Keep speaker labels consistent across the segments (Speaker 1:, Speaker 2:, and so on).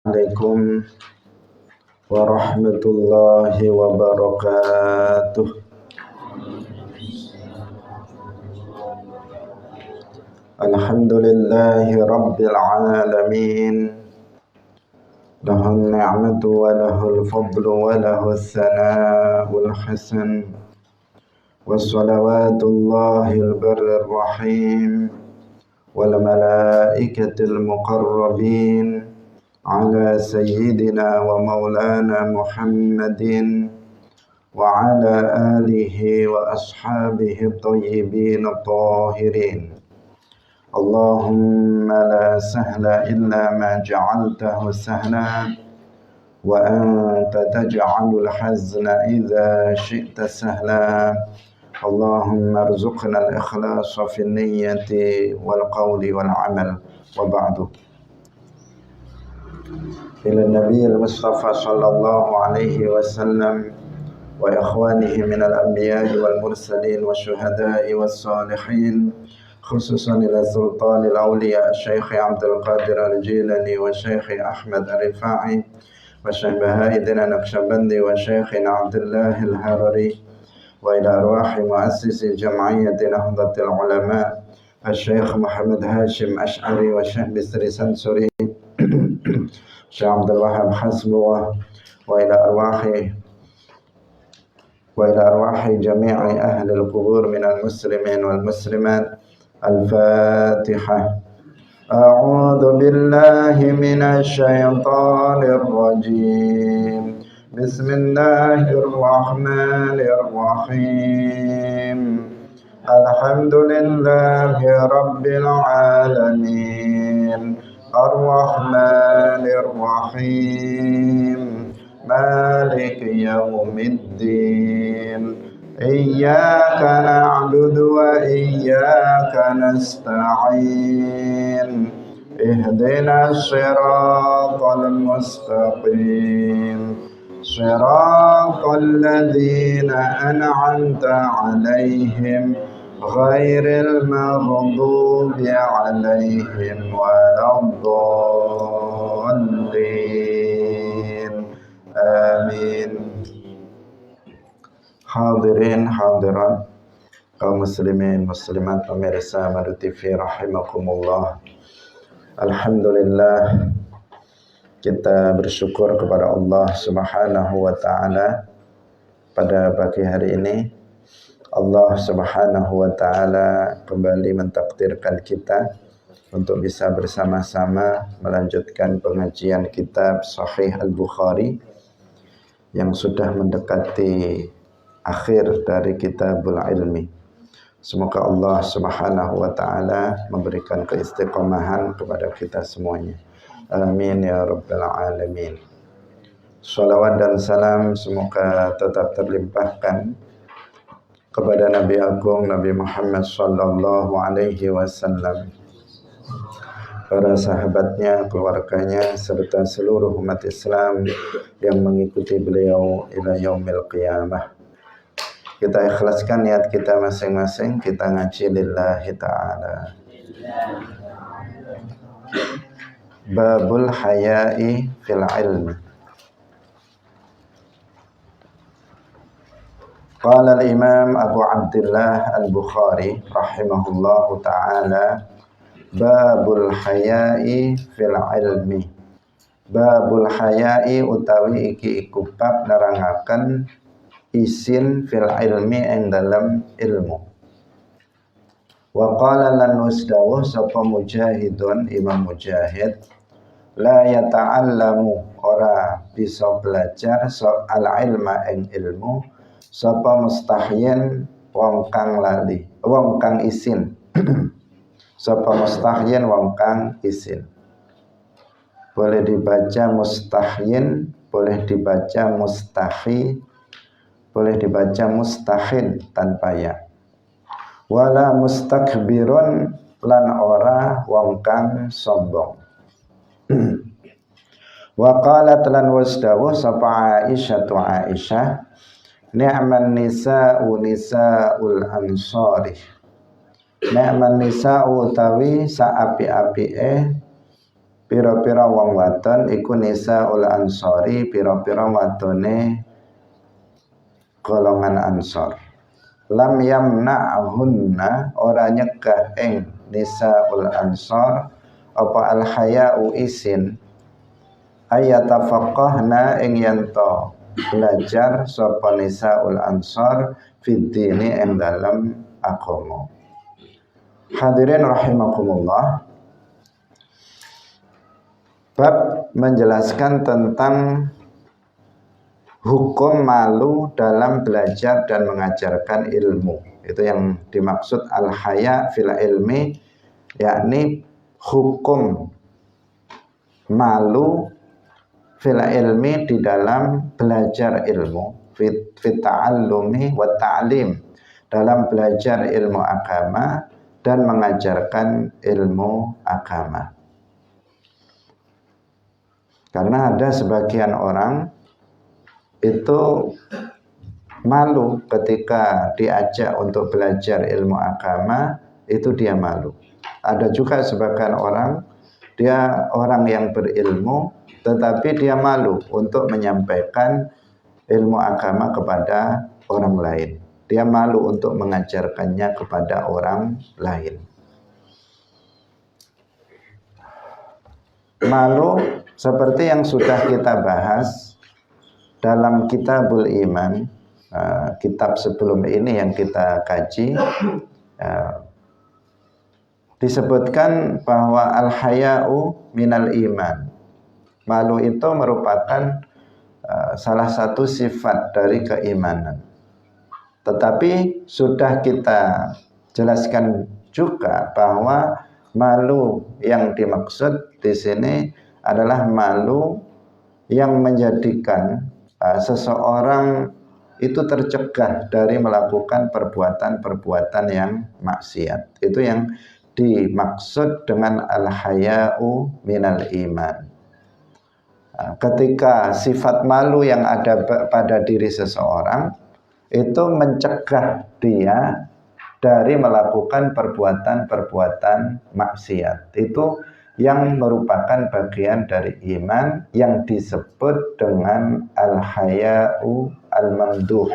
Speaker 1: Assalamualaikum warahmatullahi wabarakatuh. Alhamdulillahi rabbil alamin. Lahul ni'matu wa lahul fadlu wa lahul thana'ul hasan. Wassalawatullahil barrir rahim wal malaikatil muqarrabin ala sayyidina wa maulana Muhammadin wa ala alihi wa ashabihi tayyibin tahirin. Allahumma la sahla illa ma ja'altahu sahla wa anta taj'alul hazna idza syi'ta sahla. Allahumma arzuqna al-ikhlasa fi niyyati wal qawli wal amal wa ba'du. Ila Nabi al-Mustafa sallallahu alaihi wasallam wa ikhwanihi min al-anbiya'i wal mursalin wa syuhada'i was salihin, khususan ila sultan al-awliya Syekh Abdul Qadir al-Jilani wa Syekh Ahmad al-Rifa'i wa Syekh Bahauddin an-Naqsyabandi wa Syekh Abdullah al-Harari wa ila arwahi muassisi jam'iyyati Nahdlatul Ulama Syekh Muhammad Hashim Ash'ari wa Syekh Bisri Sansuri Syekh Abdul Wahab Hasbullah wa ila arwahi jami'i ahli al-qubur minal muslimin wal muslimat. Al-Fatihah. A'udzu billahi minasy syaithanir rajim. Bismillahirrahmanirrahim. Alhamdulillahi rabbil alamin. Ar-Rahmanir Rahim. Maliki yaumiddin. Iyyaka na'budu wa iyyaka nasta'in. Ihdinas siratal mustaqim. Siratal ladzina an'amta 'alaihim ghairil maghdubi 'alaihim waladdallin. Amin. Hadirin hadirat, kaum muslimin muslimat pemirsa Madu TV rahimakumullah. Alhamdulillah, kita bersyukur kepada Allah Subhanahu wa taala pada pagi hari ini. Allah Subhanahu wa taala kembali mentakdirkan kita untuk bisa bersama-sama melanjutkan pengajian kitab Sahih Al-Bukhari yang sudah mendekati akhir dari Kitabul Ilmi. Semoga Allah Subhanahu wa taala memberikan keistiqomahan kepada kita semuanya. Amin ya rabbal alamin. Shalawat dan salam semoga tetap terlimpahkan kepada Nabi Agung Nabi Muhammad sallallahu alaihi wasallam, para sahabatnya, keluarganya, serta seluruh umat Islam yang mengikuti beliau ila yaumil qiyamah. Kita ikhlaskan niat kita masing-masing, kita ngaji lillahi ta'ala. Babul haya'i fil ilmi. Qala al-imam Abu Abdullah al-Bukhari rahimahullahu ta'ala, babul haya'i fil ilmi. Babul haya'i utawi iki iku bab nerangaken isin fil ilmi ing dalam ilmu. Wa qala lan nusdawuh sapa Mujahidun, Imam Mujahid, la yata'allamu, ora bisa belajar soal ilma ing ilmu sapa mustahyin wong kang lali, wong kang isin. Sapa mustahyin wong kang isin. Boleh dibaca mustahyin, boleh dibaca mustahi, boleh dibaca mustahin tanpa ya. Wala mustakbirun, lan ora wong kang sombong. Wa qalat lan wasdawuh sapa Aisyah, ni'man nisa'u nisa'ul ansari. Ni'man nisa'u utawi saapi-apike pira-pira wong wadon iku nisaul ansori, pira-pira wadone golongan ansor. Lam yamna'hunna, ora nyegah ing nisaul ansor apa al haya'u isin ayatafaqahna ing yanto belajar sapa nisaul ansor fid dini ing dalam agama. Hadirin rahimakumullah, bab menjelaskan tentang hukum malu dalam belajar dan mengajarkan ilmu. Itu yang dimaksud al-haya fil ilmi, yakni hukum malu fil ilmi di dalam belajar ilmu, fit ta'allumi wa ta'lim, dalam belajar ilmu agama dan mengajarkan ilmu agama. Karena ada sebagian orang itu malu ketika diajak untuk belajar ilmu agama, itu dia malu. Ada juga sebagian orang, dia orang yang berilmu tetapi dia malu untuk menyampaikan ilmu agama kepada orang lain. Dia malu untuk mengajarkannya kepada orang lain. Malu seperti yang sudah kita bahas dalam Kitabul Iman, kitab sebelum ini yang kita kaji, disebutkan bahwa al-haya'u minal iman. Malu itu merupakan salah satu sifat dari keimanan. Tetapi sudah kita jelaskan juga bahwa malu yang dimaksud di sini adalah malu yang menjadikan seseorang itu tercegah dari melakukan perbuatan-perbuatan yang maksiat. Itu yang dimaksud dengan al-haya'u minal iman. Ketika sifat malu yang ada pada diri seseorang itu mencegah dia dari melakukan perbuatan-perbuatan maksiat. Itu yang merupakan bagian dari iman yang disebut dengan al-haya'u al-mamduh.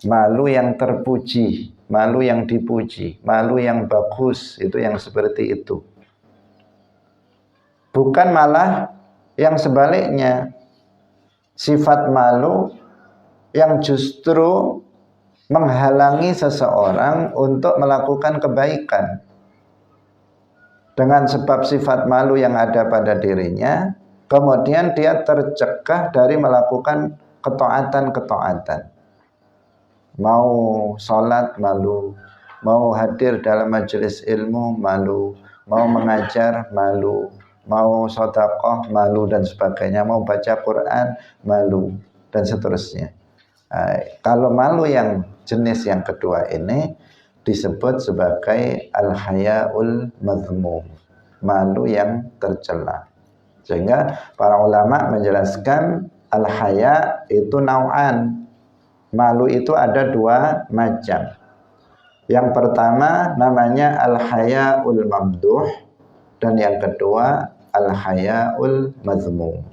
Speaker 1: Malu yang terpuji, malu yang dipuji, malu yang bagus, itu yang seperti itu. Bukan malah yang sebaliknya, sifat malu yang justru menghalangi seseorang untuk melakukan kebaikan. Dengan sebab sifat malu yang ada pada dirinya, kemudian dia tercegah dari melakukan ketaatan-ketaatan. Mau sholat malu, mau hadir dalam majelis ilmu malu, mau mengajar malu, mau sedekah malu dan sebagainya, mau baca Quran malu dan seterusnya. Kalau malu yang jenis yang kedua ini disebut sebagai al-haya'ul mazmum, malu yang tercela. Sehingga para ulama menjelaskan al-haya itu nau'an. Malu itu ada dua macam. Yang pertama namanya al-haya'ul mamduh, dan yang kedua al-haya'ul mazmum.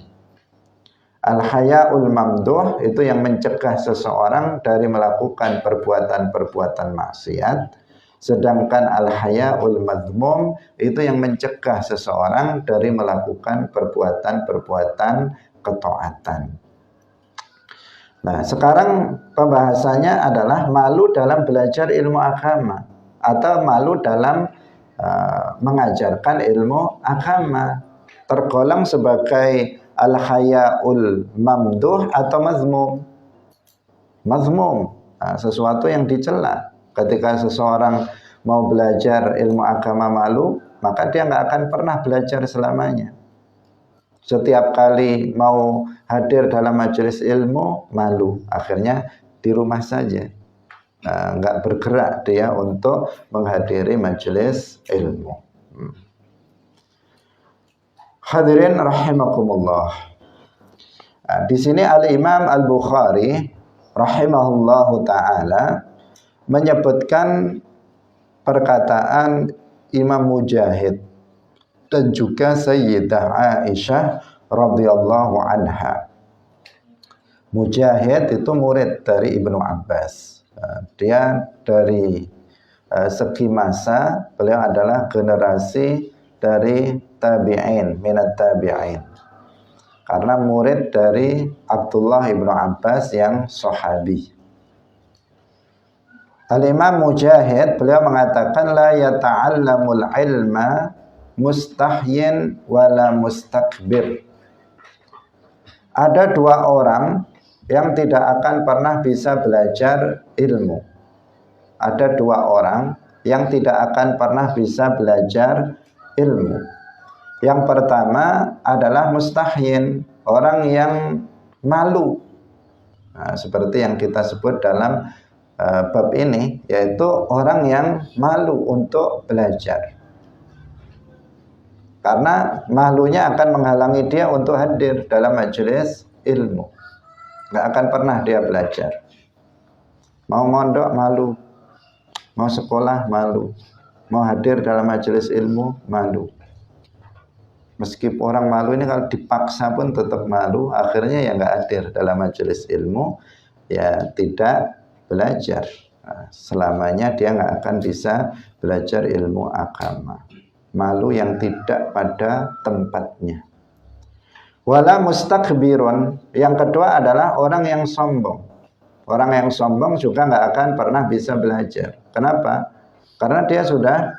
Speaker 1: Al-haya'ul mamduh itu yang mencegah seseorang dari melakukan perbuatan-perbuatan maksiat, sedangkan al-haya'ul mazmum itu yang mencegah seseorang dari melakukan perbuatan-perbuatan ketaatan. Nah, sekarang pembahasannya adalah malu dalam belajar ilmu agama atau malu dalam mengajarkan ilmu agama. Tergolong sebagai al-haya'ul mamduh atau mazmum. Mazmum, sesuatu yang dicela. Ketika seseorang mau belajar ilmu agama malu, maka dia nggak akan pernah belajar selamanya. Setiap kali mau hadir dalam majelis ilmu malu, akhirnya di rumah saja, nggak bergerak dia untuk menghadiri majelis ilmu. Hadirin rahimakumullah. Di sini Al-Imam Al-Bukhari rahimahullahu taala menyebutkan perkataan Imam Mujahid dan juga Sayyidah Aisyah radhiyallahu anha. Mujahid itu murid dari Ibnu Abbas. Dia dari segi masa beliau adalah generasi dari tabi'in, minat tabi'in. Karena murid dari Abdullah Ibnu Abbas yang sahabi. Al-Imam Mujahid beliau mengatakan la yata'allamul ilma mustahyin wala mustakbir. Ada dua orang yang tidak akan pernah bisa belajar ilmu. Ada dua orang yang tidak akan pernah bisa belajar ilmu. Yang pertama adalah mustahyin, orang yang malu. Nah, seperti yang kita sebut dalam bab ini, yaitu orang yang malu untuk belajar. Karena malunya akan menghalangi dia untuk hadir dalam majelis ilmu. Nggak akan pernah dia belajar. Mau mondok malu, mau sekolah malu, mau hadir dalam majelis ilmu malu. Meskipun orang malu ini kalau dipaksa pun tetap malu, akhirnya ya nggak hadir dalam majelis ilmu, ya tidak belajar. Nah, selamanya dia nggak akan bisa belajar ilmu agama. Malu yang tidak pada tempatnya. Wala mustakbirun, yang kedua adalah orang yang sombong. Orang yang sombong juga nggak akan pernah bisa belajar. Kenapa? Karena dia sudah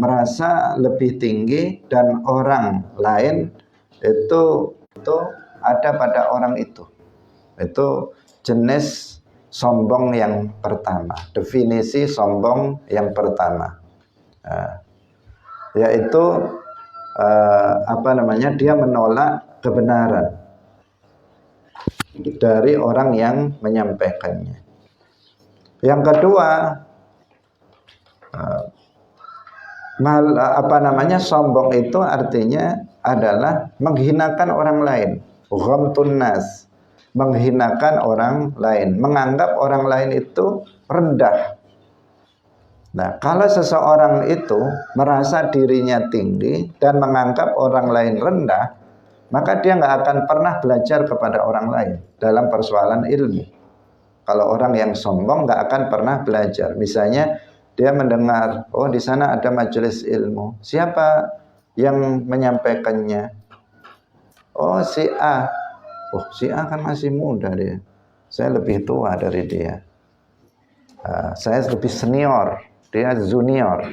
Speaker 1: merasa lebih tinggi dan orang lain itu ada pada orang itu. Itu jenis sombong yang pertama, definisi sombong yang pertama, yaitu dia menolak kebenaran dari orang yang menyampaikannya. Yang kedua, sombong itu artinya adalah menghinakan orang lain, ghamtun nas, menghinakan orang lain, menganggap orang lain itu rendah. Nah, kalau seseorang itu merasa dirinya tinggi dan menganggap orang lain rendah, maka dia nggak akan pernah belajar kepada orang lain dalam persoalan ilmu. Kalau orang yang sombong nggak akan pernah belajar. Misalnya dia mendengar, oh di sana ada majelis ilmu. Siapa yang menyampaikannya? Oh si A. Oh si A kan masih muda dia. Saya lebih tua dari dia. Saya lebih senior. Dia junior.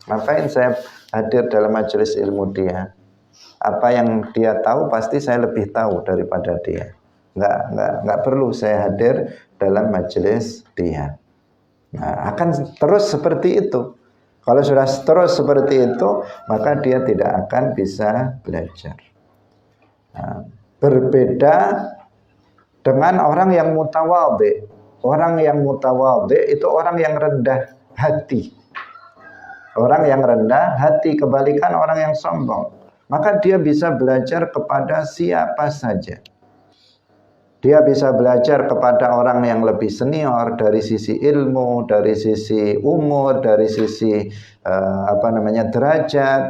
Speaker 1: Ngapain saya hadir dalam majelis ilmu dia? Apa yang dia tahu pasti saya lebih tahu daripada dia. Nggak perlu saya hadir dalam majelis dia. Nah, akan terus seperti itu. Kalau sudah terus seperti itu, maka dia tidak akan bisa belajar. Nah, berbeda dengan orang yang mutawadhi. Orang yang mutawadhi itu orang yang rendah hati. Orang yang rendah hati, kebalikan orang yang sombong. Maka dia bisa belajar kepada siapa saja. Dia bisa belajar kepada orang yang lebih senior dari sisi ilmu, dari sisi umur, dari sisi derajat.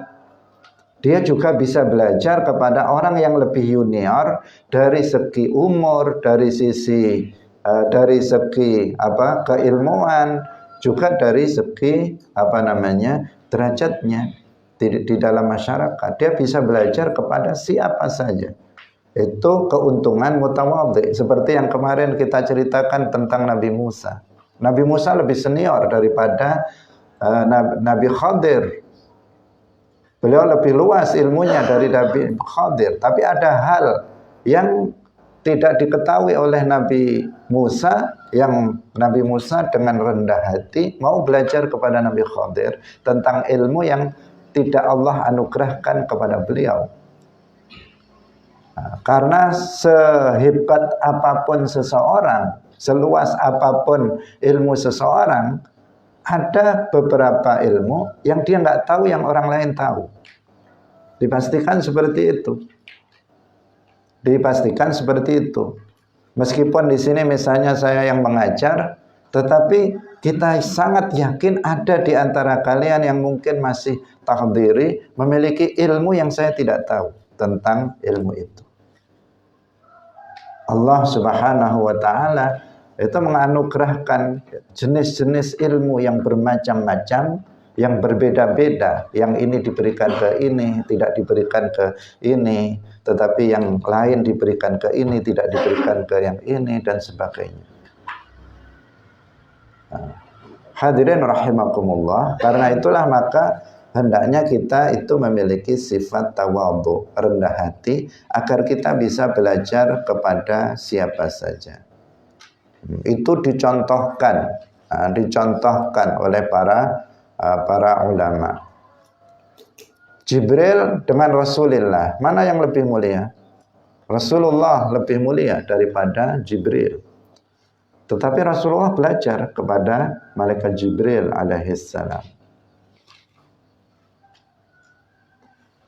Speaker 1: Dia juga bisa belajar kepada orang yang lebih junior dari segi umur, dari segi keilmuan, juga dari segi derajatnya di dalam masyarakat. Dia bisa belajar kepada siapa saja. Itu keuntungan mutawadhi. Seperti yang kemarin kita ceritakan tentang Nabi Musa. Nabi Musa lebih senior daripada Nabi Khadir. Beliau lebih luas ilmunya dari Nabi Khadir. Tapi ada hal yang tidak diketahui oleh Nabi Musa, yang Nabi Musa dengan rendah hati mau belajar kepada Nabi Khadir tentang ilmu yang tidak Allah anugerahkan kepada beliau. Nah, karena sehebat apapun seseorang, seluas apapun ilmu seseorang, ada beberapa ilmu yang dia nggak tahu yang orang lain tahu. Dipastikan seperti itu. Dipastikan seperti itu. Meskipun di sini misalnya saya yang mengajar, tetapi kita sangat yakin ada di antara kalian yang mungkin masih takdiri memiliki ilmu yang saya tidak tahu tentang ilmu itu. Allah Subhanahu wa taala itu menganugerahkan jenis-jenis ilmu yang bermacam-macam, yang berbeda-beda, yang ini diberikan ke ini, tidak diberikan ke ini, tetapi yang lain diberikan ke ini, tidak diberikan ke yang ini, dan sebagainya. Hadirin rahimakumullah, karena itulah maka hendaknya kita itu memiliki sifat tawadhu, rendah hati, agar kita bisa belajar kepada siapa saja. Itu dicontohkan oleh para ulama. Jibril dengan Rasulullah, mana yang lebih mulia? Rasulullah lebih mulia daripada Jibril. Tetapi Rasulullah belajar kepada malaikat Jibril alaihissalam.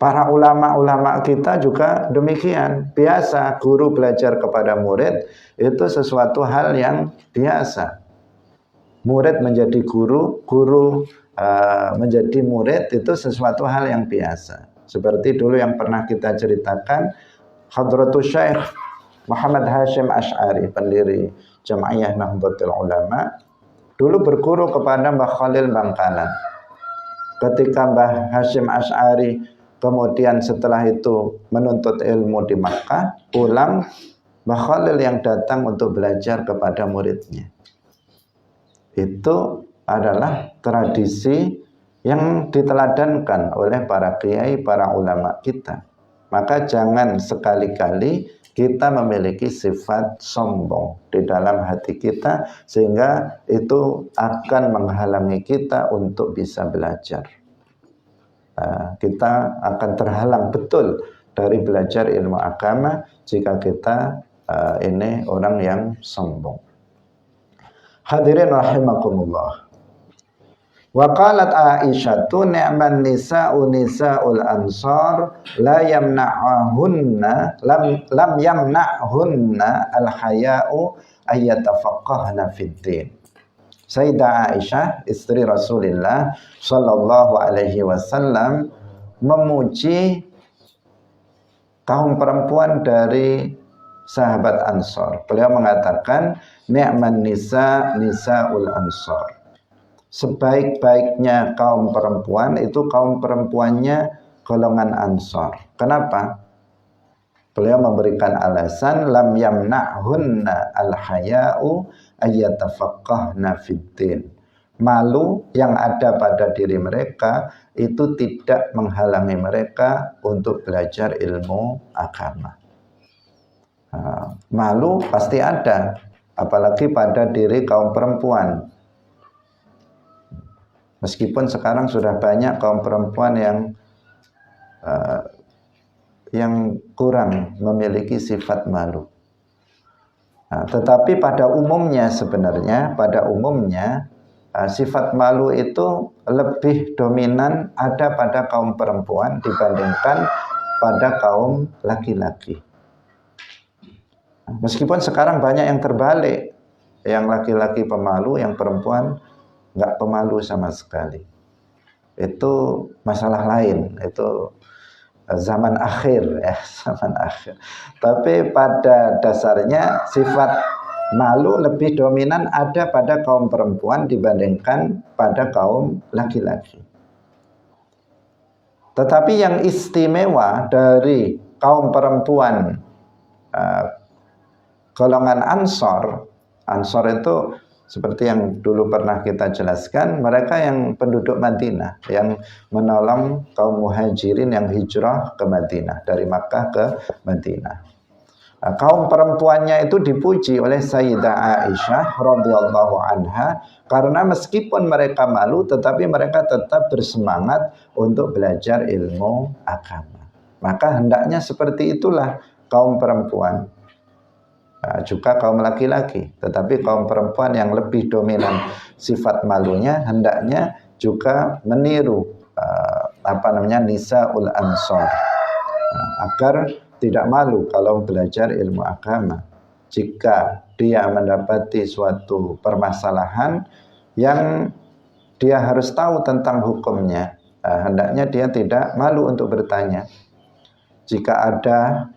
Speaker 1: Para ulama-ulama kita juga demikian. Biasa guru belajar kepada murid itu sesuatu hal yang biasa. Murid menjadi guru, guru menjadi murid itu sesuatu hal yang biasa. Seperti dulu yang pernah kita ceritakan, Hadratus Syekh Muhammad Hashim Asy'ari, pendiri Jam'iyah Nahdlatul Ulama, dulu berguru kepada Mbah Khalil Bangkalan. Ketika Mbah Hashim Asy'ari kemudian setelah itu menuntut ilmu di Makkah, pulang, Mbah Khalil yang datang untuk belajar kepada muridnya. Itu adalah tradisi yang diteladankan oleh para kiai, para ulama kita. Maka jangan sekali-kali kita memiliki sifat sombong di dalam hati kita, sehingga itu akan menghalangi kita untuk bisa belajar. Kita akan terhalang betul dari belajar ilmu agama jika kita ini orang yang sombong. Hadirin rahimakumullah. Wa qalat Aisyatu ni'man nisa'u nisa'ul ansar la yamna'ahunna lam yamna'hunna al-haya'u ayyatafaqqahna fid din. Sayyidah Aisyah, istri Rasulullah sallallahu alaihi wasallam, memuji kaum perempuan dari sahabat Ansor. Beliau mengatakan, ni'man nisa'ul ansor. Sebaik-baiknya kaum perempuan itu kaum perempuannya golongan Ansor. Kenapa? Beliau memberikan alasan, lam yamna'hunna al-haya'u ayyatafaqqahna fiddin. Malu yang ada pada diri mereka itu tidak menghalangi mereka untuk belajar ilmu agama. Malu pasti ada, apalagi pada diri kaum perempuan. Meskipun sekarang sudah banyak kaum perempuan yang kurang memiliki sifat malu. Tetapi pada umumnya sebenarnya, sifat malu itu lebih dominan ada pada kaum perempuan dibandingkan pada kaum laki-laki. Meskipun sekarang banyak yang terbalik, yang laki-laki pemalu, yang perempuan nggak pemalu sama sekali. Itu masalah lain, itu zaman akhir ya, zaman akhir. Tapi pada dasarnya sifat malu lebih dominan ada pada kaum perempuan dibandingkan pada kaum laki-laki. Tetapi yang istimewa dari kaum perempuan golongan Ansor itu seperti yang dulu pernah kita jelaskan, mereka yang penduduk Madinah, yang menolong kaum muhajirin yang hijrah ke Madinah, dari Makkah ke Madinah. Kaum perempuannya itu dipuji oleh Sayyidah Aisyah radhiyallahu anha, karena meskipun mereka malu, tetapi mereka tetap bersemangat untuk belajar ilmu agama. Maka hendaknya seperti itulah kaum perempuan. Juga kaum laki-laki, tetapi kaum perempuan yang lebih dominan sifat malunya hendaknya juga meniru nisaul ansor, agar tidak malu kalau belajar ilmu agama. Jika dia mendapati suatu permasalahan, yang dia harus tahu tentang hukumnya. Hendaknya dia tidak malu untuk bertanya. Jika ada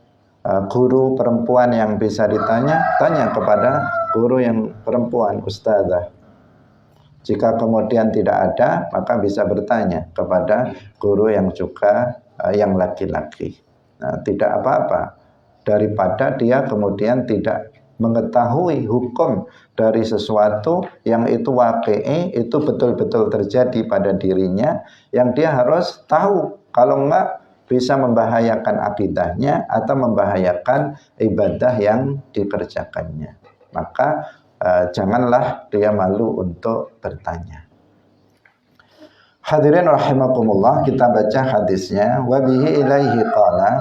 Speaker 1: guru perempuan yang bisa ditanya, tanya kepada guru yang perempuan, ustazah. Jika kemudian tidak ada, maka bisa bertanya kepada guru yang juga yang laki-laki. Nah, tidak apa-apa daripada dia kemudian tidak mengetahui hukum dari sesuatu yang itu waqi'i, itu betul-betul terjadi pada dirinya, yang dia harus tahu. Kalau enggak, bisa membahayakan akidahnya atau membahayakan ibadah yang dikerjakannya. Maka janganlah dia malu untuk bertanya. Hadirin rahimakumullah, kita baca hadisnya. Wa bihi ilaihi qala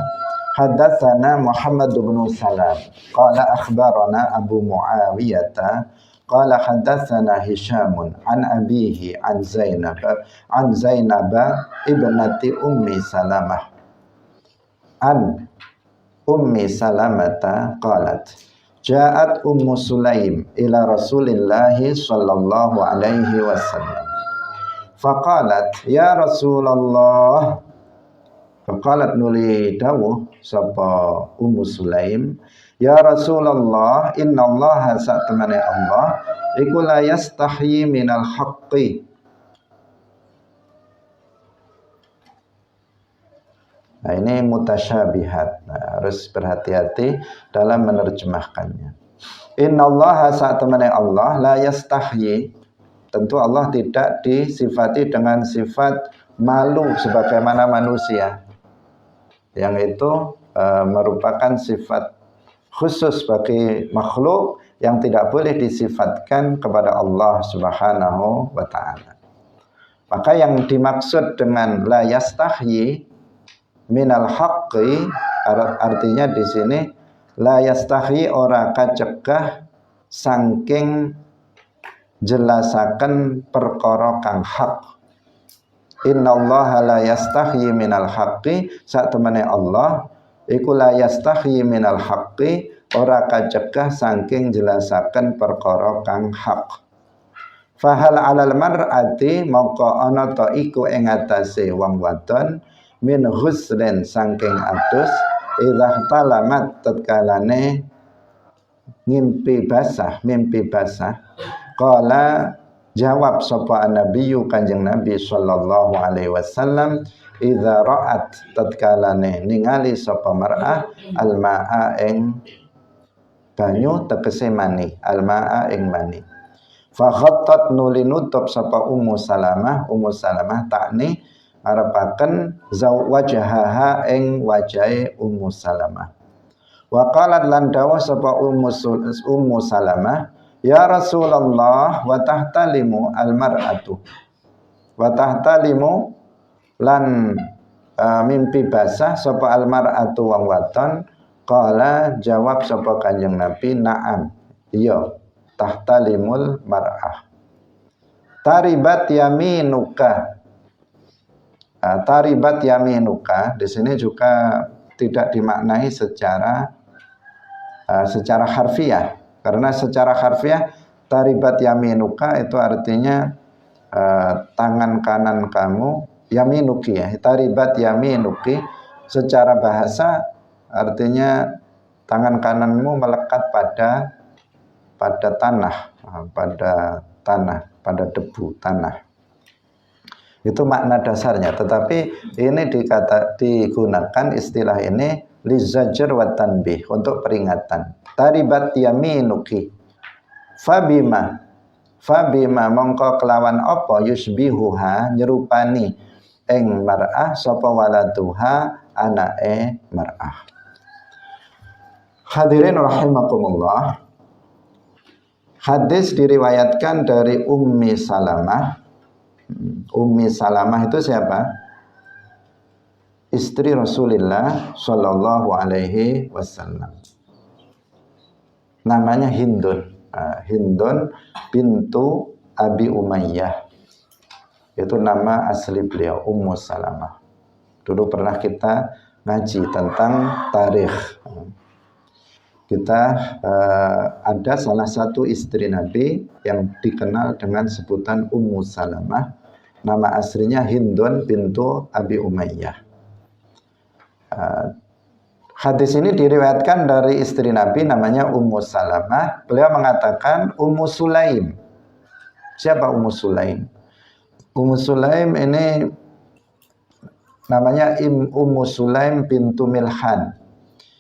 Speaker 1: haddatsana Muhammad bin Salam qala akhbarana Abu Muawiyah qala haddatsana Hisham an abihi an Zainab ibnati Ummi Salamah an Ummi Salamata qalat ja'at Ummu Sulaim ila Rasulillahi sallallahu alaihi wasallam faqalat ya Rasulullah. Faqalat nuli dawuh sapa Ummu Sulaim, ya Rasulullah, innallaha sa'tamani Allah iku la yastahyi minal haqqi. Nah, ini mutasyabihat. Nah, harus berhati-hati dalam menerjemahkannya. Innallaha sa'tamani Allah la yastahyi. Tentu Allah tidak disifati dengan sifat malu sebagaimana manusia, yang itu merupakan sifat khusus bagi makhluk yang tidak boleh disifatkan kepada Allah Subhanahu wa ta'ala. Maka yang dimaksud dengan la yastahyi minal haqqi, artinya di sini la yastahyi ora kacegah saking jelasaken perkara kang hak. Innallaha la yastahyi minal haqqi, satemene Allah iku la yastahyi minal haqqi, ora kacegah saking jelasaken perkara kang hak. Fahal alal mar'ati, mongko ana ta iku ing atase wong wadon min ghuslen saking adus idza talamat tatkalane mimpi basah. Qala jawab sapa nabiyyu kanjeng Nabi sallallahu alaihi wasallam, idza ra'at tatkalane ningali sapa mar'ah alma'a ing banyu tegese mani, alma'a ing mani. Fa khattat nuli nutup sapa Ummu Salamah takni arepaken wajhaha ing wajahe Ummu Salamah. Wa qalat lan dawuh sapa Ummu Salamah, ya Rasulullah, wa tahtalimu almar'atu. Wa tahtalimu lan mimpi basah sapa almar'atu wong wadon. Qala jawab sapa Kanjeng Nabi, na'am, iya, tahtalimul mar'ah. Taribat yaminuka. Taribat yaminuka di sini juga tidak dimaknai secara harfiah. Karena secara harfiah taribat yaminuka itu artinya tangan kanan kamu, yaminuki ya. Taribat yaminuki secara bahasa artinya tangan kananmu melekat pada tanah, pada debu tanah. Itu makna dasarnya. Tetapi ini digunakan istilah ini lizajr wa tanbih, untuk peringatan. Taribat yaminuki fabima mongko kelawan apa yusbihuha nyerupani ing mar'ah sapa waladuha anake mar'ah. Hadirin rahimakumullah, hadis diriwayatkan dari Ummi Salamah. Ummi Salamah itu siapa? Istri Rasulullah sallallahu alaihi wasallam. Namanya Hindun. Hindun bintu Abi Umayyah. Itu nama asli beliau, Ummu Salamah. Dulu pernah kita ngaji tentang tarikh. kita ada salah satu istri Nabi yang dikenal dengan sebutan Ummu Salamah. Nama aslinya Hindun bintu Abi Umayyah. Hadis ini diriwayatkan dari istri Nabi namanya Ummu Salamah. Beliau mengatakan Ummu Sulaim. Siapa Ummu Sulaim? Ummu Sulaim ini namanya Ummu Sulaim bintu Milhan.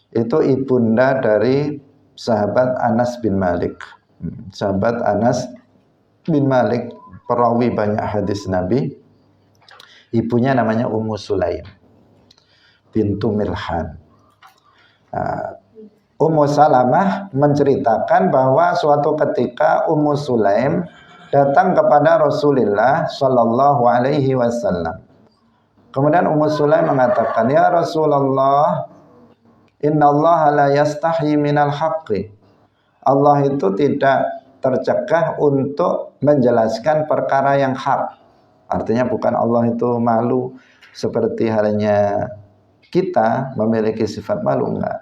Speaker 1: Itu ibunda dari sahabat Anas bin Malik. Sahabat Anas bin Malik, perawi banyak hadis Nabi. Ibunya namanya Ummu Sulaim bintu Milhan. Ummu Salamah menceritakan bahwa suatu ketika Ummu Sulaim datang kepada Rasulullah Shallallahu Alaihi Wasallam. Kemudian Ummu Sulaim mengatakan, ya Rasulullah, Inna Allah la yastahi minal haqqi. Allah itu tidak tercegah untuk menjelaskan perkara yang hak. Artinya bukan Allah itu malu seperti halnya kita memiliki sifat malu, enggak.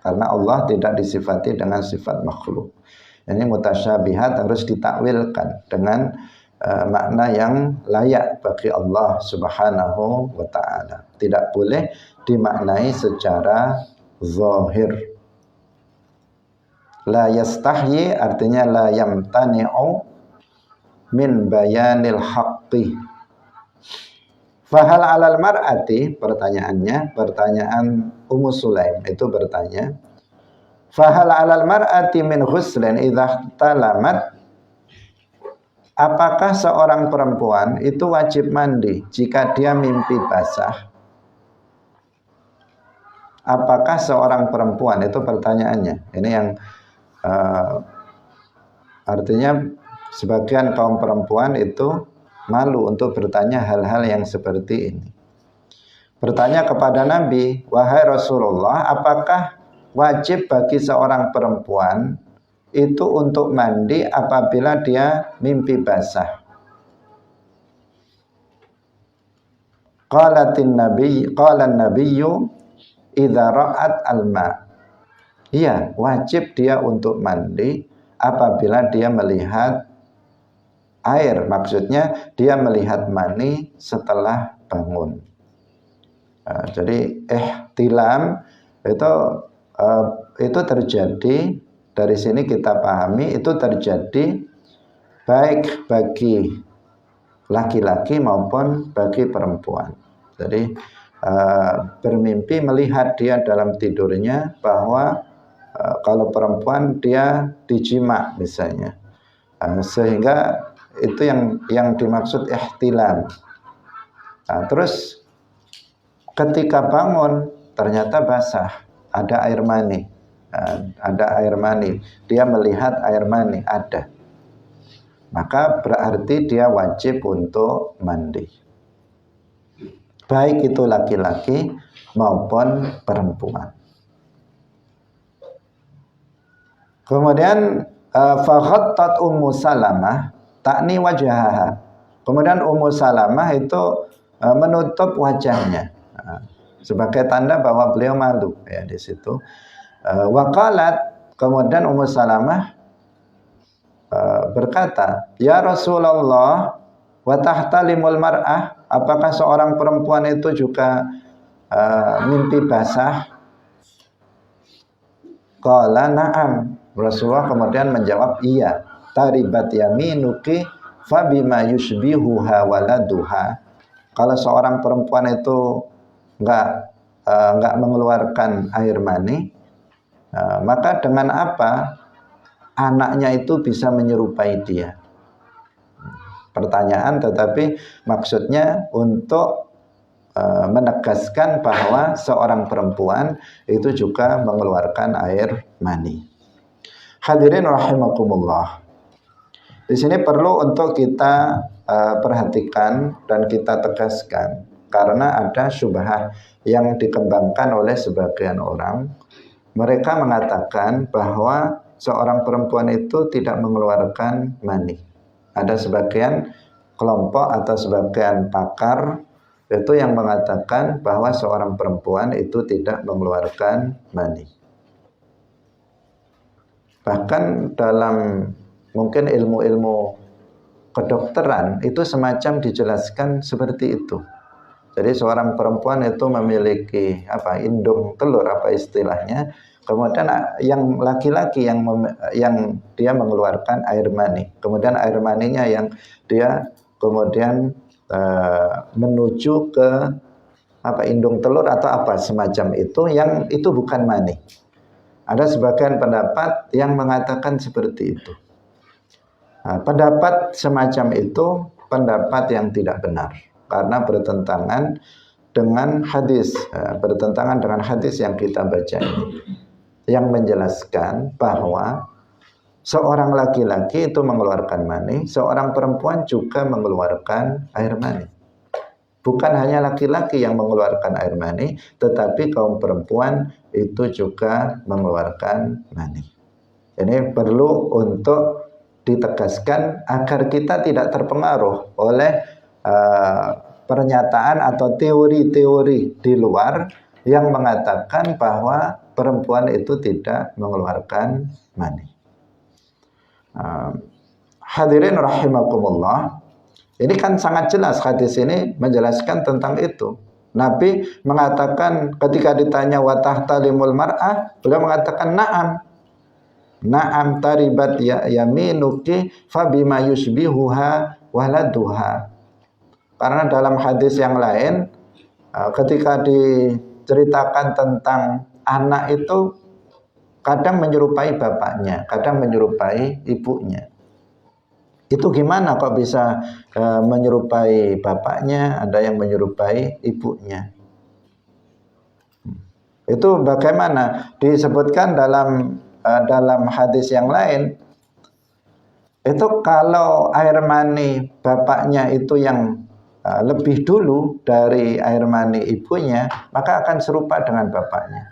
Speaker 1: Karena Allah tidak disifati dengan sifat makhluk. Ini mutasyabihat harus ditakwilkan dengan makna yang layak bagi Allah Subhanahu wa ta'ala. Tidak boleh dimaknai secara zahir. La yastahyi artinya la yamtani'u min bayanil haqqi. Fahal alal mar'ati, pertanyaannya, pertanyaan Ummu Sulaim itu bertanya, fahal alal mar'ati min ghuslin idza talamat, apakah seorang perempuan itu wajib mandi jika dia mimpi basah? Apakah seorang perempuan, itu pertanyaannya. Ini yang artinya sebagian kaum perempuan itu malu untuk bertanya hal-hal yang seperti ini. Bertanya kepada Nabi, wahai Rasulullah, apakah wajib bagi seorang perempuan itu untuk mandi apabila dia mimpi basah? Qalatin Nabi, qalan Nabiyyu idza ra'at al-ma. Iya, wajib dia untuk mandi apabila dia melihat air, maksudnya dia melihat mani setelah bangun. Jadi ihtilam itu terjadi, dari sini kita pahami itu terjadi baik bagi laki-laki maupun bagi perempuan. Jadi bermimpi melihat dia dalam tidurnya bahwa kalau perempuan dia dijima misalnya, sehingga itu yang dimaksud ihtilam. Terus ketika bangun ternyata basah, ada air mani, dia melihat air mani ada, maka berarti dia wajib untuk mandi, baik itu laki-laki maupun perempuan. Kemudian fakhattat Ummu Salamah takni wajahaha. Kemudian Ummu Salamah itu menutup wajahnya sebagai tanda bahwa beliau malu ya di situ. Waqalat, kemudian Ummu Salamah berkata, ya Rasulullah, wa tahtalimul mar'ah, apakah seorang perempuan itu juga mimpi basah? Qala na'am. Rasulullah kemudian menjawab, iya. Taribat yaminuki fabima yushbihuha waladuha. Kalau seorang perempuan itu enggak mengeluarkan air mani, maka dengan apa anaknya itu bisa menyerupai dia? Pertanyaan, tetapi maksudnya untuk menegaskan bahwa seorang perempuan itu juga mengeluarkan air mani. Hadirin rahimakumullah. Di sini perlu untuk kita perhatikan dan kita tegaskan, karena ada syubhah yang dikembangkan oleh sebagian orang. Mereka mengatakan bahwa seorang perempuan itu tidak mengeluarkan mani. Ada sebagian kelompok atau sebagian pakar itu yang mengatakan bahwa seorang perempuan itu tidak mengeluarkan mani. Bahkan dalam mungkin ilmu-ilmu kedokteran itu semacam dijelaskan seperti itu. Jadi seorang perempuan itu memiliki indung telur istilahnya. Kemudian yang laki-laki yang dia mengeluarkan air mani. Kemudian air maninya yang dia kemudian menuju ke indung telur atau semacam itu, yang itu bukan mani. Ada sebagian pendapat yang mengatakan seperti itu. Pendapat semacam itu pendapat yang tidak benar karena bertentangan dengan hadis, yang kita baca ini, yang menjelaskan bahwa seorang laki-laki itu mengeluarkan mani, seorang perempuan juga mengeluarkan air mani. Bukan hanya laki-laki yang mengeluarkan air mani, tetapi kaum perempuan itu juga mengeluarkan mani. Ini perlu untuk ditegaskan agar kita tidak terpengaruh oleh pernyataan atau teori-teori di luar yang mengatakan bahwa perempuan itu tidak mengeluarkan mani. Hadirin rahimakumullah, ini kan sangat jelas hadis ini menjelaskan tentang itu. Nabi mengatakan ketika ditanya wa tahtalimul mar'ah, beliau mengatakan na'am taribat yaminuki fabima yusbihuha waladuha. Karena dalam hadis yang lain ketika diceritakan tentang anak itu kadang menyerupai bapaknya, kadang menyerupai ibunya. Itu gimana kok bisa menyerupai bapaknya, ada yang menyerupai ibunya? Itu bagaimana? Disebutkan dalam hadis yang lain, itu kalau air mani bapaknya itu yang lebih dulu dari air mani ibunya, maka akan serupa dengan bapaknya.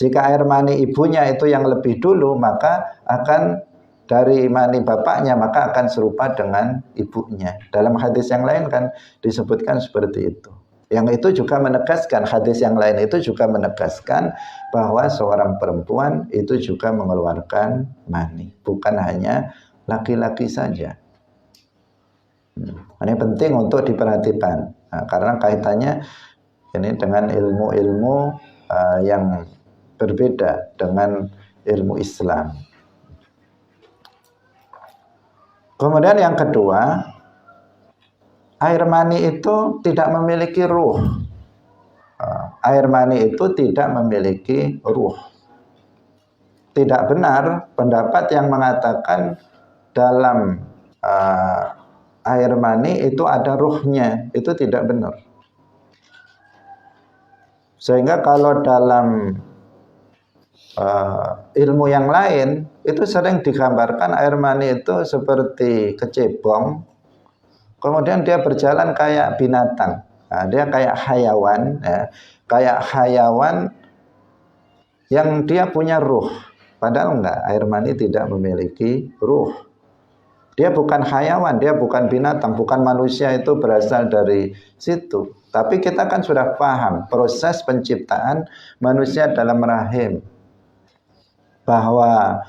Speaker 1: Jika air mani ibunya itu yang lebih dulu, maka akan dari mani bapaknya, maka akan serupa dengan ibunya. Dalam hadis yang lain kan disebutkan seperti itu. Yang itu juga menegaskan, hadis yang lain itu juga menegaskan bahwa seorang perempuan itu juga mengeluarkan mani, bukan hanya laki-laki saja. Ini penting untuk diperhatikan, karena kaitannya ini dengan ilmu-ilmu yang berbeda dengan ilmu Islam. Kemudian yang kedua, air mani itu tidak memiliki ruh. Air mani itu tidak memiliki ruh. Tidak benar pendapat yang mengatakan dalam air mani itu ada ruhnya. Itu tidak benar. Sehingga kalau dalam ilmu yang lain itu sering digambarkan air mani itu seperti kecebong, kemudian dia berjalan kayak binatang. Dia kayak hayawan, kayak hayawan yang dia punya ruh. Padahal enggak, air mani tidak memiliki ruh. Dia bukan hayawan, dia bukan binatang, bukan manusia itu berasal dari situ. Tapi kita kan sudah paham proses penciptaan manusia dalam rahim, bahwa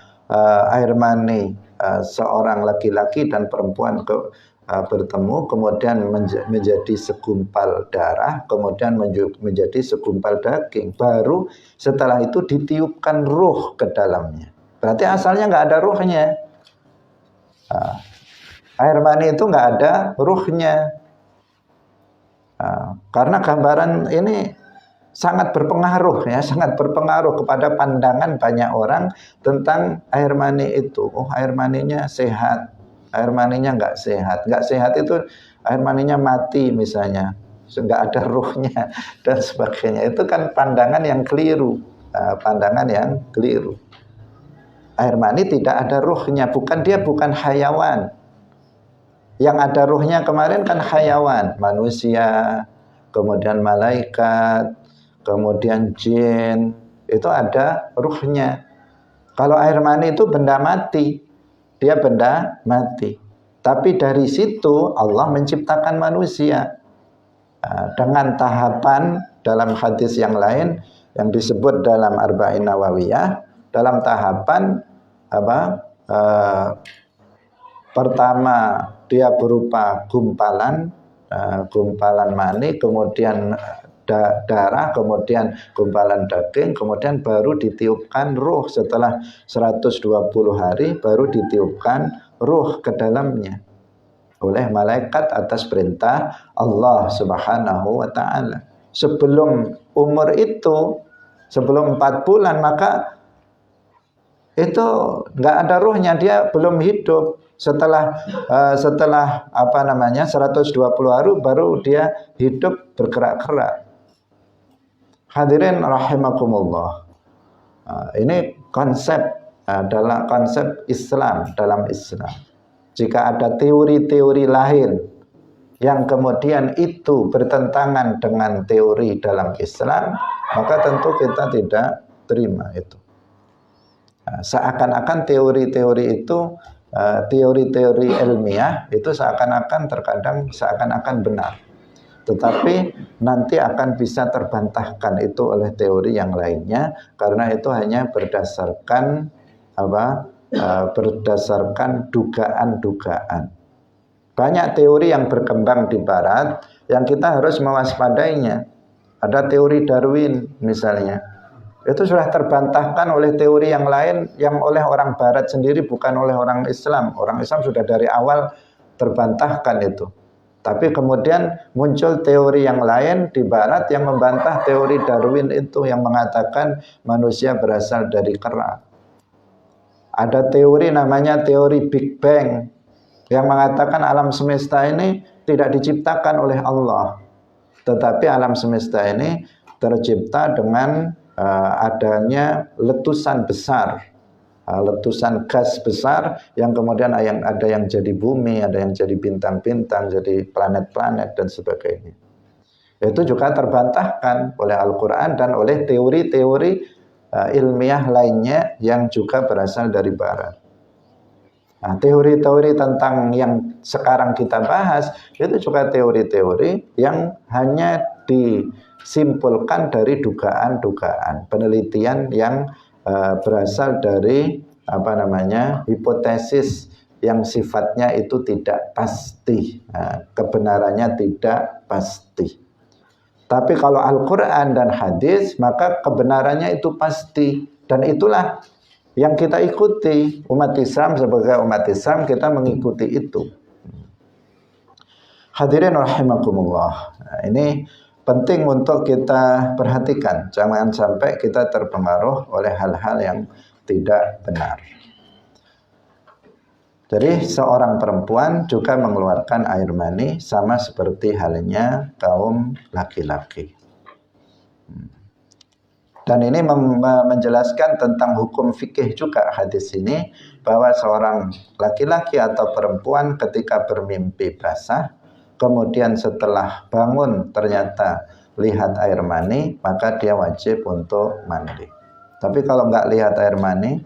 Speaker 1: air mani seorang laki-laki dan perempuan bertemu, kemudian menjadi segumpal darah, kemudian menjadi segumpal daging. Baru setelah itu ditiupkan ruh ke dalamnya. Berarti asalnya nggak ada ruhnya. Air mani itu nggak ada ruhnya. Karena gambaran ini sangat berpengaruh, sangat berpengaruh kepada pandangan banyak orang tentang air mani itu. Oh, air maninya sehat, air maninya nggak sehat. Nggak sehat itu air maninya mati misalnya, nggak ada ruhnya dan sebagainya. Itu kan pandangan yang keliru, Air mani tidak ada ruhnya, dia bukan hayawan. Yang ada ruhnya kemarin kan hayawan, manusia, kemudian malaikat, kemudian jin, itu ada ruhnya. Kalau air mani itu benda mati, dia benda mati. Tapi dari situ Allah menciptakan manusia dengan tahapan dalam hadis yang lain yang disebut dalam Arba'in Nawawiyah, dalam tahapan pertama dia berupa gumpalan, gumpalan mani, kemudian darah, kemudian gumpalan daging, kemudian baru ditiupkan ruh setelah 120 hari, baru ditiupkan ruh ke dalamnya oleh malaikat atas perintah Allah Subhanahu wa taala. Sebelum umur itu, sebelum 4 bulan, maka itu nggak ada ruhnya, dia belum hidup. Setelah 120 hari baru dia hidup bergerak-gerak. Hadirin rahimakumullah. Ini konsep adalah konsep Islam dalam Islam. Jika ada teori-teori lain yang kemudian itu bertentangan dengan teori dalam Islam, maka tentu kita tidak terima itu. Seakan-akan teori-teori itu, teori-teori ilmiah itu seakan-akan benar. Tetapi nanti akan bisa terbantahkan itu oleh teori yang lainnya, karena itu hanya berdasarkan berdasarkan dugaan-dugaan. Banyak teori yang berkembang di barat yang kita harus mewaspadainya. Ada teori Darwin misalnya. Itu sudah terbantahkan oleh teori yang lain yang oleh orang barat sendiri, bukan oleh orang Islam. Orang Islam sudah dari awal terbantahkan itu. Tapi kemudian muncul teori yang lain di barat yang membantah teori Darwin itu, yang mengatakan manusia berasal dari kera. Ada teori namanya teori Big Bang yang mengatakan alam semesta ini tidak diciptakan oleh Allah, tetapi alam semesta ini tercipta dengan adanya letusan besar, letusan gas besar yang kemudian ada yang jadi bumi, ada yang jadi bintang-bintang, jadi planet-planet dan sebagainya. Itu juga terbantahkan oleh Al-Quran dan oleh teori-teori ilmiah lainnya yang juga berasal dari barat. Nah, teori-teori tentang yang sekarang kita bahas itu juga teori-teori yang hanya disimpulkan dari dugaan-dugaan, penelitian yang berasal dari hipotesis yang sifatnya itu tidak pasti, kebenarannya tidak pasti. Tapi kalau Al-Quran dan hadis, maka kebenarannya itu pasti, dan itulah yang kita ikuti. Umat Islam, sebagai umat Islam, kita mengikuti itu. Hadirin rahimakumullah. Nah, ini penting untuk kita perhatikan. Jangan sampai kita terpengaruh oleh hal-hal yang tidak benar. Jadi seorang perempuan juga mengeluarkan air mani sama seperti halnya kaum laki-laki. Dan ini menjelaskan tentang hukum fikih juga hadis ini, bahwa seorang laki-laki atau perempuan ketika bermimpi basah, kemudian setelah bangun ternyata lihat air mani, maka dia wajib untuk mandi. Tapi kalau nggak lihat air mani,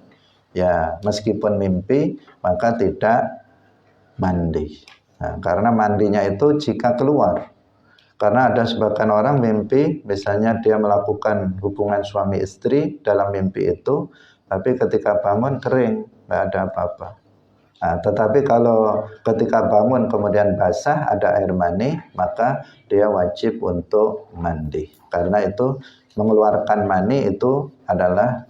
Speaker 1: ya meskipun mimpi, maka tidak mandi. Nah, karena mandinya itu jika keluar. Karena ada sebagian orang mimpi, misalnya dia melakukan hubungan suami istri dalam mimpi itu, tapi ketika bangun kering, nggak ada apa-apa. Nah, tetapi kalau ketika bangun kemudian basah, ada air mani, maka dia wajib untuk mandi. Karena itu mengeluarkan mani itu adalah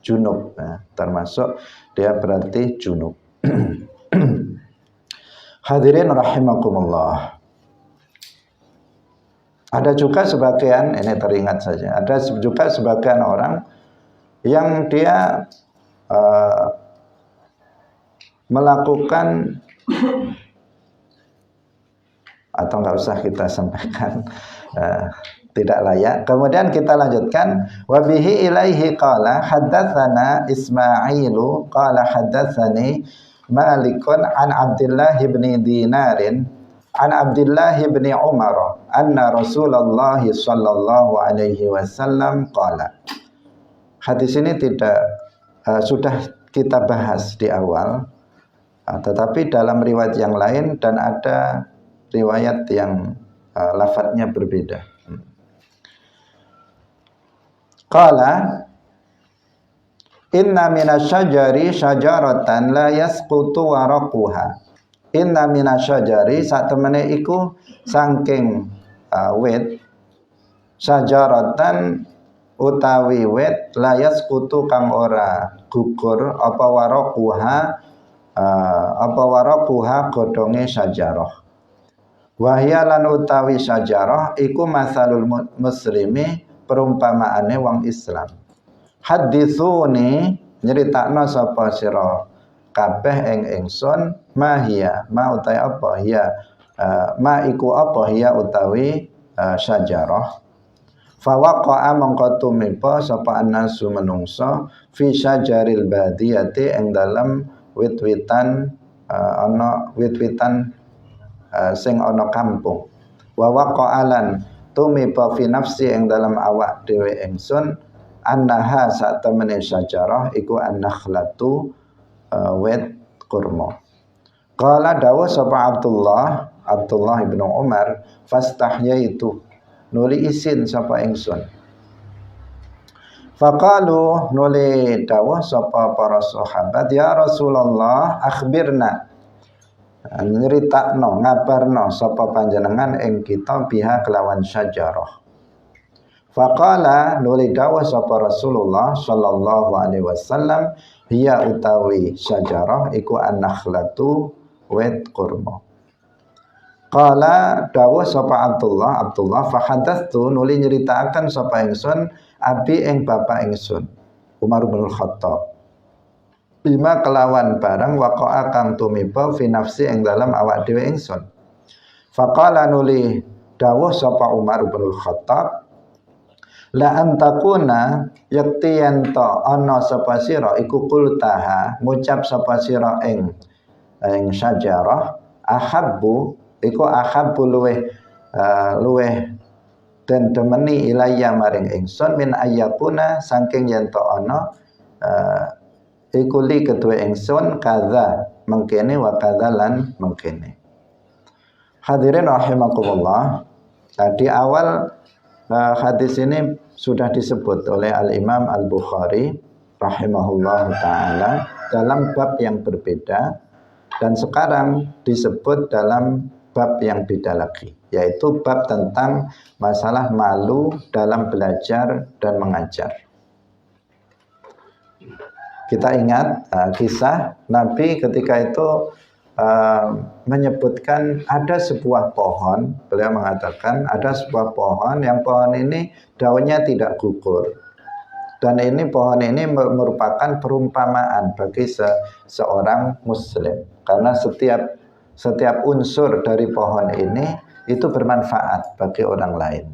Speaker 1: junub, termasuk dia berarti junub. Hadirin rahimakumullah. Ada juga sebagian, ini teringat saja, ada juga sebagian orang yang dia melakukan, atau nggak usah kita sampaikan, tidak layak. Kemudian kita lanjutkan, wa bihi ilaihi qala haddatsana Ismailu qala haddatsani Malikun an Abdullah bin Dinarin an Abdullah bin Umar anna Rasulullah sallallahu alaihi wasallam qala. Hadis ini sudah kita bahas di awal, tetapi dalam riwayat yang lain dan ada riwayat yang lafadznya berbeda. Qala Inna minasyajari syajaratan la yasqutu waraquha. Inna minasyajari sak temene iku saking wit syajaratan utawi wit la yasqutu kang ora gugur apa waraquha godhonge syajarah. Wahya lan utawi syajarah iku masalul muslimi perumpamaane wong Islam. Haditsuni nyeritakno sapa sira kabeh ing ingsun mahia ma utawi apa ya ma iku apa ya utawi syajarah. Fawaqa'a mongko tumiba sapa annasu menungso fi syajaril badiyati ing dalem wit-witan ana wit-witan sing ana kampung. Wa waqa'alan tumiba fi nafsi ing dalem awak dhewe ingsun annaha sak temene syajarah iku an-nakhlatu wit kurma. Qala dawuh sapa Abdullah bin Umar fastahyaitu nuli isin sapa ingsun. Faqalu nuli dawuh sapa para sahabat ya Rasulullah akhbirna nyeritakno ngabarno sapa panjenengan ing kita biha kelawan syajarah. Faqala nuli dawuh sapa Rasulullah sallallahu alaihi wasallam hiya utawi syajarah iku an-nakhlatu wit kurma. Qala dawuh sapa Abdullah fa hadatsu nuli nyeritakaken sapa ingsun abi ing bapak ingsun Umar bin Khattab bima kelawan barang waqa'a kang tumiba fi nafsi ing dalam awak dhewe ingsun. Faqala nuli dawuh sapa Umar bin Khattab la antakuna yakti yanto ana sapa sira iku kultaha ngucap sapa sira ing syajarah ahabbu iku ahabbu luweh den demeni ilayya maring ingsun min ayyakuna saking yanto ana iku li kedue ingsun kadza mengkene wa kadza lan mengkene. Hadirin rahimakumullah. Di awal hadis ini sudah disebut oleh Al-Imam Al-Bukhari rahimahullah ta'ala dalam bab yang berbeda dan sekarang disebut dalam bab yang beda lagi, yaitu bab tentang masalah malu dalam belajar dan mengajar. Kita ingat kisah Nabi ketika itu menyebutkan ada sebuah pohon, beliau mengatakan ada sebuah pohon yang pohon ini daunnya tidak gugur dan pohon ini merupakan perumpamaan bagi seorang muslim karena setiap unsur dari pohon ini itu bermanfaat bagi orang lain.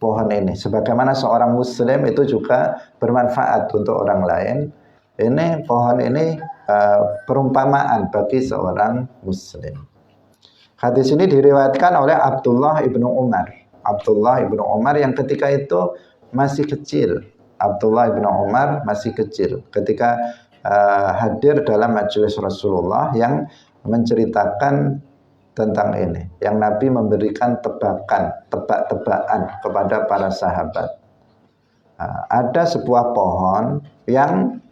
Speaker 1: Pohon ini sebagaimana seorang muslim itu juga bermanfaat untuk orang lain, pohon ini perumpamaan bagi seorang muslim. Hadis ini diriwayatkan oleh Abdullah ibnu Umar. Abdullah ibnu Umar yang ketika itu masih kecil. Abdullah ibnu Umar masih kecil ketika hadir dalam majelis Rasulullah yang menceritakan tentang ini. Yang Nabi memberikan tebak-tebakan kepada para sahabat. Ada sebuah pohon yang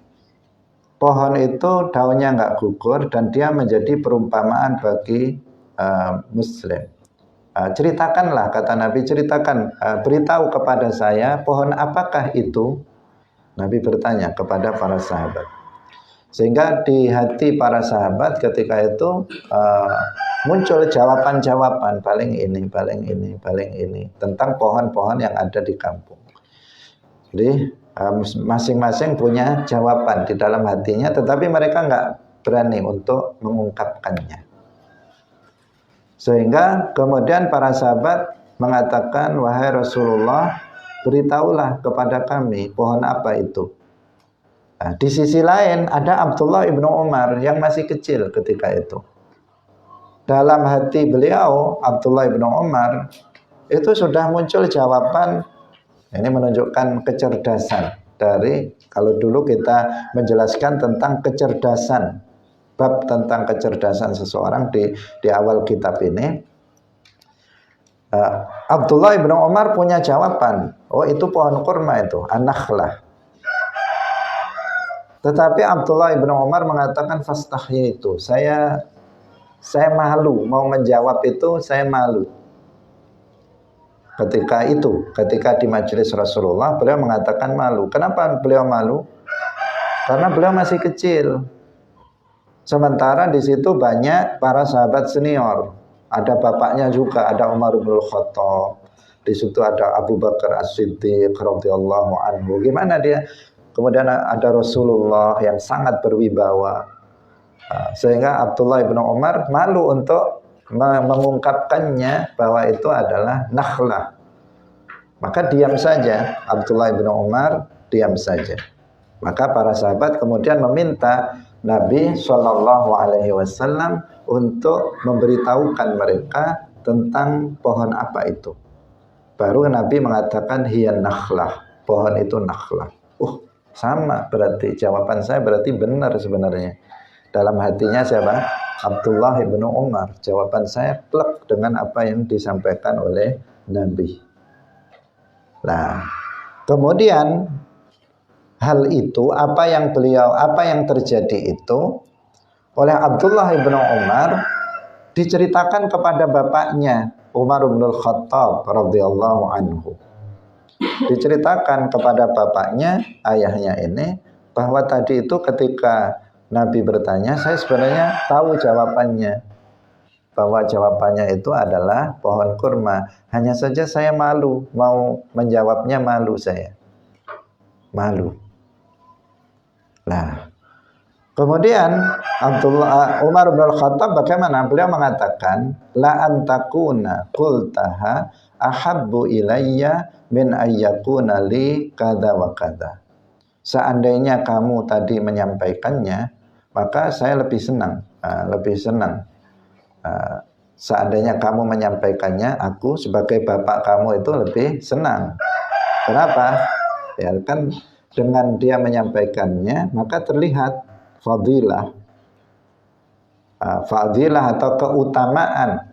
Speaker 1: pohon itu daunnya enggak gugur dan dia menjadi perumpamaan bagi muslim. Ceritakanlah, kata Nabi, beritahu kepada saya pohon apakah itu? Nabi bertanya kepada para sahabat. Sehingga di hati para sahabat ketika itu muncul jawaban-jawaban paling ini tentang pohon-pohon yang ada di kampung. Jadi masing-masing punya jawaban di dalam hatinya, tetapi mereka nggak berani untuk mengungkapkannya. Sehingga kemudian para sahabat mengatakan, wahai Rasulullah, beritahulah kepada kami pohon apa itu. Nah, di sisi lain ada Abdullah ibnu Umar yang masih kecil ketika itu. Dalam hati beliau, Abdullah ibnu Umar, itu sudah muncul jawaban. Ini menunjukkan kecerdasan dari, kalau dulu kita menjelaskan tentang kecerdasan, bab tentang kecerdasan seseorang di awal kitab ini. Abdullah ibnu Umar punya jawaban. Oh, itu pohon kurma itu, an-nakhlah. Tetapi Abdullah ibnu Umar mengatakan fastahyaitu, saya malu mau menjawab itu, saya malu. Ketika di majelis Rasulullah, beliau mengatakan malu. Kenapa beliau malu? Karena beliau masih kecil. Sementara di situ banyak para sahabat senior. Ada bapaknya juga, ada Umar bin Khattab. Di situ ada Abu Bakar As-Siddiq radhiyallahu anhu. Gimana dia? Kemudian ada Rasulullah yang sangat berwibawa. Sehingga Abdullah bin Umar malu untuk mengungkapkannya bahwa itu adalah nakhlah. Maka diam saja, Abdullah bin Umar diam saja. Maka para sahabat kemudian meminta Nabi SAW untuk memberitahukan mereka tentang pohon apa itu. Baru Nabi mengatakan hiya nakhlah, pohon itu nakhlah. Sama berarti, jawaban saya berarti benar sebenarnya. Dalam hatinya siapa? Abdullah bin Umar. Jawaban saya plek dengan apa yang disampaikan oleh Nabi. Nah, kemudian hal itu, apa yang terjadi itu oleh Abdullah bin Umar diceritakan kepada bapaknya Umar bin Khattab radhiyallahu anhu. Diceritakan kepada bapaknya, ayahnya ini, bahwa tadi itu ketika Nabi bertanya, saya sebenarnya tahu jawabannya, bahwa jawabannya itu adalah pohon kurma. Hanya saja saya malu, mau menjawabnya malu saya. Malu. Nah, kemudian Umar bin Khattab bagaimana? Beliau mengatakan, la antakuna qultaha ahabbu ilayya min ayyakuna li kada wa kada. Seandainya kamu tadi menyampaikannya, maka saya lebih senang. Seandainya kamu menyampaikannya, aku sebagai bapak kamu itu lebih senang. Kenapa? Ya kan dengan dia menyampaikannya, maka terlihat fadilah atau keutamaan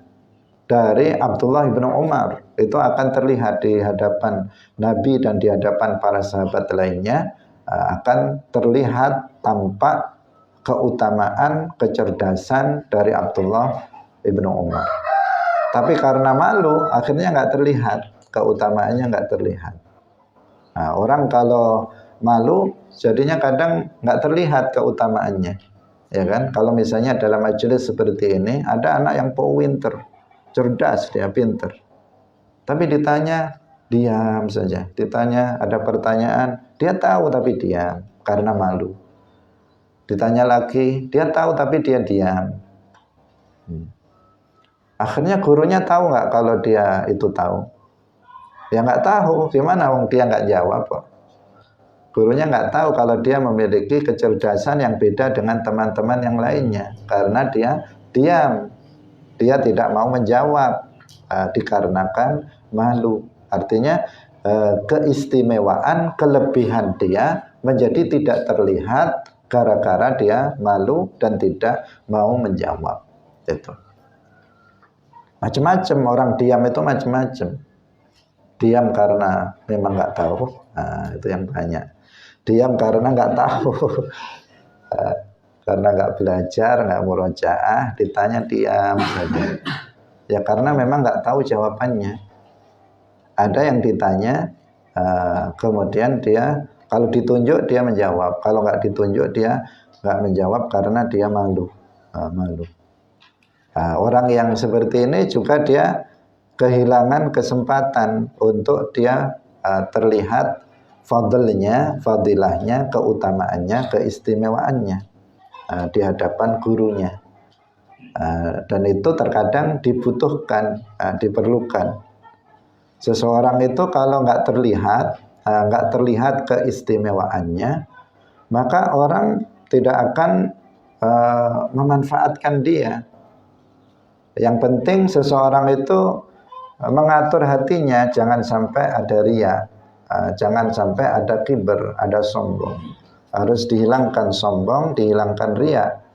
Speaker 1: dari Abdullah bin Umar. Itu akan terlihat di hadapan Nabi dan di hadapan para sahabat lainnya. Akan terlihat tampak keutamaan, kecerdasan dari Abdullah ibnu Umar. Tapi karena malu, akhirnya nggak terlihat, keutamaannya nggak terlihat. Nah, orang kalau malu, jadinya kadang nggak terlihat keutamaannya, ya kan? Kalau misalnya dalam majelis seperti ini, ada anak yang pinter, cerdas, dia pinter. Tapi ditanya, diam saja. Ditanya ada pertanyaan, dia tahu tapi diam karena malu. Ditanya lagi, dia tahu tapi dia diam. Akhirnya gurunya tahu nggak kalau dia itu tahu? Ya nggak tahu, gimana wong dia nggak jawab kok. Gurunya nggak tahu kalau dia memiliki kecerdasan yang beda dengan teman-teman yang lainnya. Karena dia diam, dia tidak mau menjawab, dikarenakan malu. Artinya keistimewaan, kelebihan dia menjadi tidak terlihat gara-gara dia malu dan tidak mau menjawab. Itu macam-macam, orang diam itu macam-macam. Diam karena memang nggak tahu, itu yang banyak. Diam karena nggak tahu, karena nggak belajar, nggak murojaah, ditanya diam saja. Ya karena memang nggak tahu jawabannya. Ada yang ditanya, kemudian dia kalau ditunjuk dia menjawab, kalau nggak ditunjuk dia nggak menjawab karena dia malu. Orang yang seperti ini juga dia kehilangan kesempatan untuk dia terlihat fadilahnya, keutamaannya, keistimewaannya di hadapan gurunya. Dan itu terkadang dibutuhkan, diperlukan. Seseorang itu kalau nggak terlihat keistimewaannya, maka orang tidak akan memanfaatkan dia. Yang penting seseorang itu mengatur hatinya, jangan sampai ada riya, jangan sampai ada kiber, ada sombong. Harus dihilangkan sombong, dihilangkan riya.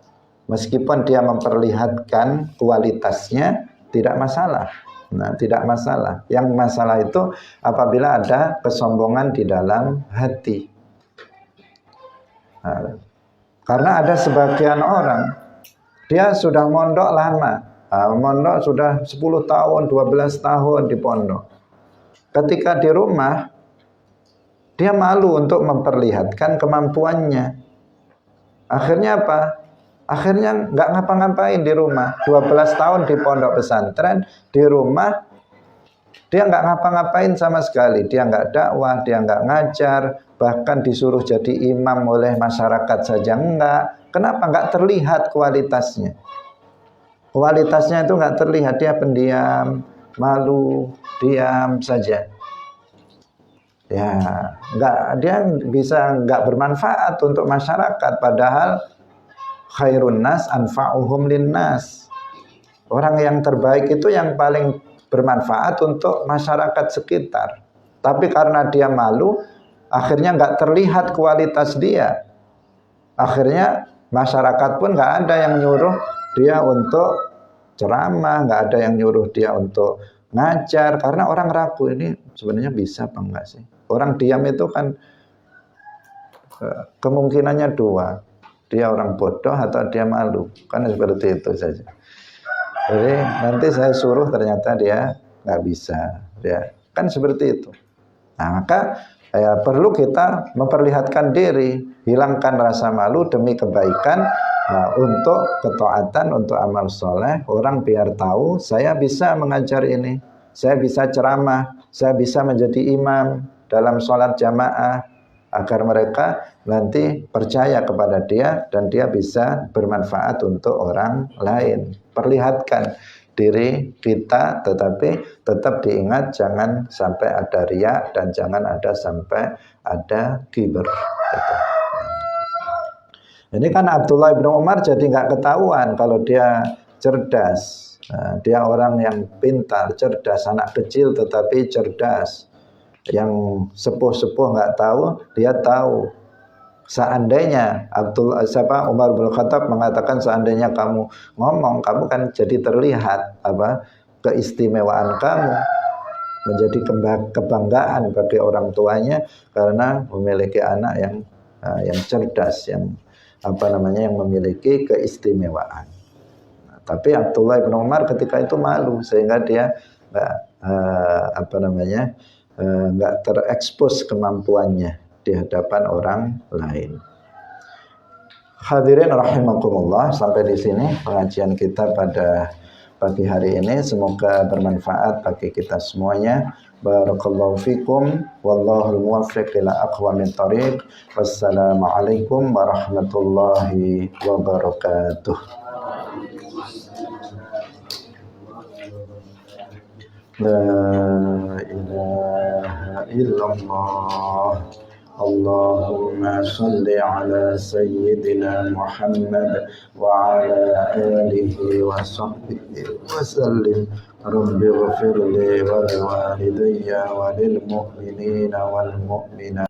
Speaker 1: Meskipun dia memperlihatkan kualitasnya, tidak masalah. Nah, tidak masalah. Yang masalah itu apabila ada kesombongan di dalam hati. Nah, karena ada sebagian orang dia sudah mondok lama, mondok sudah 10 tahun, 12 tahun di pondok. Ketika di rumah dia malu untuk memperlihatkan kemampuannya. Akhirnya apa? Akhirnya nggak ngapa-ngapain di rumah. 12 tahun di pondok pesantren, di rumah dia nggak ngapa-ngapain sama sekali. Dia nggak dakwah, dia nggak ngajar, bahkan disuruh jadi imam oleh masyarakat saja enggak. Kenapa? Nggak terlihat kualitasnya. Kualitasnya itu nggak terlihat, dia pendiam, malu, diam saja. Ya, dia bisa nggak bermanfaat untuk masyarakat, padahal khairun nas anfa'uhum linnas. Orang yang terbaik itu yang paling bermanfaat untuk masyarakat sekitar. Tapi karena dia malu, akhirnya nggak terlihat kualitas dia. Akhirnya masyarakat pun nggak ada yang nyuruh dia untuk ceramah, nggak ada yang nyuruh dia untuk ngajar, karena orang ragu ini sebenarnya bisa apa enggak sih. Orang diam itu kan kemungkinannya dua, dia orang bodoh atau dia malu, kan seperti itu saja. Jadi nanti saya suruh ternyata dia nggak bisa, ya kan seperti itu. Nah maka perlu kita memperlihatkan diri, hilangkan rasa malu demi kebaikan, untuk ketaatan, untuk amal soleh. Orang biar tahu saya bisa mengajar ini, saya bisa ceramah, saya bisa menjadi imam dalam sholat jamaah, agar mereka nanti percaya kepada dia dan dia bisa bermanfaat untuk orang lain. Perlihatkan diri kita, tetapi tetap diingat jangan sampai ada riya dan jangan ada sampai ada kiber. Ini kan Abdullah bin Umar jadi nggak ketahuan kalau dia cerdas. Dia orang yang pintar, cerdas, anak kecil tetapi cerdas. Yang sepuh-sepuh nggak tahu, dia tahu. Seandainya Umar bin Khattab mengatakan seandainya kamu ngomong, kamu kan jadi terlihat keistimewaan kamu, menjadi kebanggaan bagi orang tuanya karena memiliki anak yang cerdas, yang yang memiliki keistimewaan. Tapi Abdullah bin Umar ketika itu malu sehingga dia nggak terekspos kemampuannya di hadapan orang lain. Hadirin rahimakumullah, sampai di sini pengajian kita pada pagi hari ini. Semoga bermanfaat bagi kita semuanya. Barakallahu fikum, wallahul muwaffiq ila aqwamit thoriq. Wassalamualaikum warahmatullahi wabarakatuh. La ilaha illallah. Allahumma salli ala sayyidina Muhammad wa ala alihi wa sahbihi wa sallim. Rabbi ghafirli wa liwalidayya wa lil mu'minina wal mu'minat.